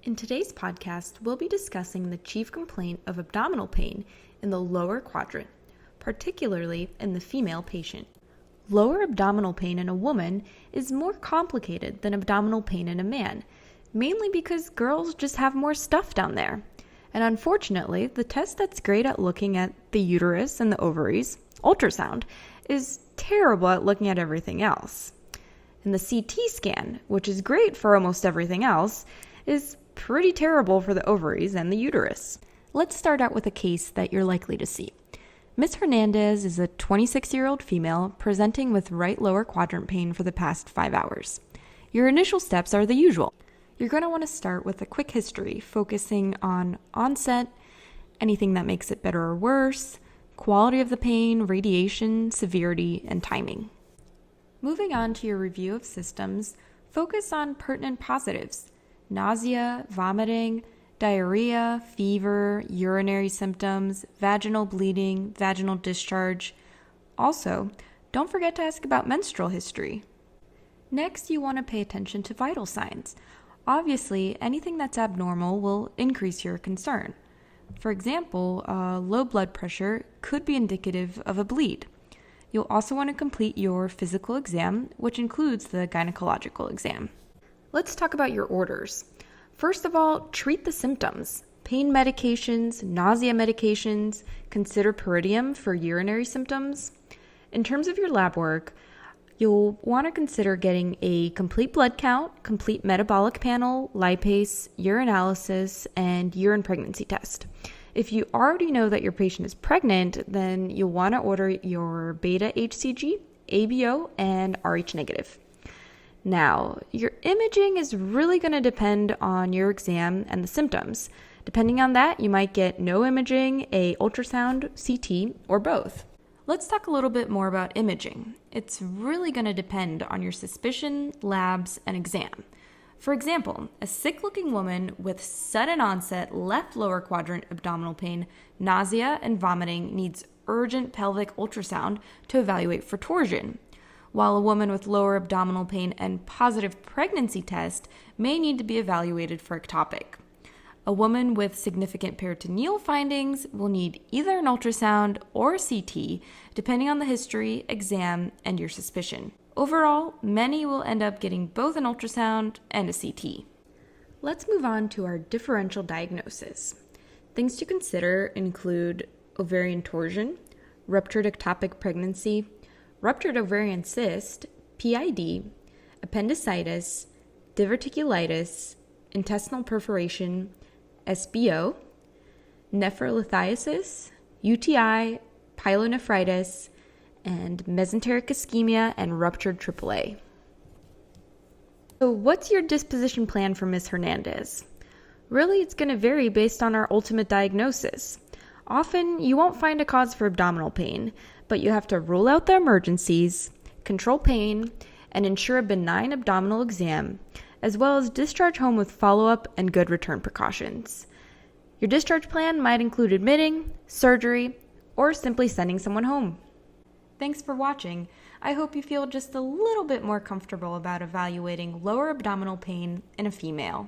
In today's podcast, we'll be discussing the chief complaint of abdominal pain in the lower quadrant, particularly in the female patient. Lower abdominal pain in a woman is more complicated than abdominal pain in a man, mainly because girls just have more stuff down there. And unfortunately, the test that's great at looking at the uterus and the ovaries, ultrasound, is terrible at looking at everything else. And the CT scan, which is great for almost everything else, is pretty terrible for the ovaries and the uterus. Let's start out with a case that you're likely to see. Ms. Hernandez is a 26-year-old female presenting with right lower quadrant pain for the past 5 hours. Your initial steps are the usual. You're going to want to start with a quick history, focusing on onset, anything that makes it better or worse, quality of the pain, radiation, severity, and timing. Moving on to your review of systems, focus on pertinent positives: nausea, vomiting, diarrhea, fever, urinary symptoms, vaginal bleeding, vaginal discharge. Also, don't forget to ask about menstrual history. Next, you want to pay attention to vital signs. Obviously, anything that's abnormal will increase your concern. For example, low blood pressure could be indicative of a bleed. You'll also want to complete your physical exam, which includes the gynecological exam. Let's talk about your orders. First of all, treat the symptoms. Pain medications, nausea medications, consider peridium for urinary symptoms. In terms of your lab work, you'll want to consider getting a complete blood count, complete metabolic panel, lipase, urinalysis, and urine pregnancy test. If you already know that your patient is pregnant, then you'll want to order your beta HCG, ABO, and Rh negative. Now, your imaging is really going to depend on your exam and the symptoms. Depending on that, you might get no imaging, a ultrasound, CT, or both. Let's talk a little bit more about imaging. It's really going to depend on your suspicion, labs, and exam. For example, a sick-looking woman with sudden onset left lower quadrant abdominal pain, nausea, and vomiting needs urgent pelvic ultrasound to evaluate for torsion, while a woman with lower abdominal pain and positive pregnancy test may need to be evaluated for ectopic. A woman with significant peritoneal findings will need either an ultrasound or a CT, depending on the history, exam, and your suspicion. Overall, many will end up getting both an ultrasound and a CT. Let's move on to our differential diagnosis. Things to consider include ovarian torsion, ruptured ectopic pregnancy, ruptured ovarian cyst, PID, appendicitis, diverticulitis, intestinal perforation, SBO, nephrolithiasis, UTI, pyelonephritis, and mesenteric ischemia and ruptured AAA. So what's your disposition plan for Ms. Hernandez? Really, it's going to vary based on our ultimate diagnosis. Often, you won't find a cause for abdominal pain, but you have to rule out the emergencies, control pain, and ensure a benign abdominal exam, as well as discharge home with follow-up and good return precautions. Your discharge plan might include admitting, surgery, or simply sending someone home. Thanks for watching. I hope you feel just a little bit more comfortable about evaluating lower abdominal pain in a female.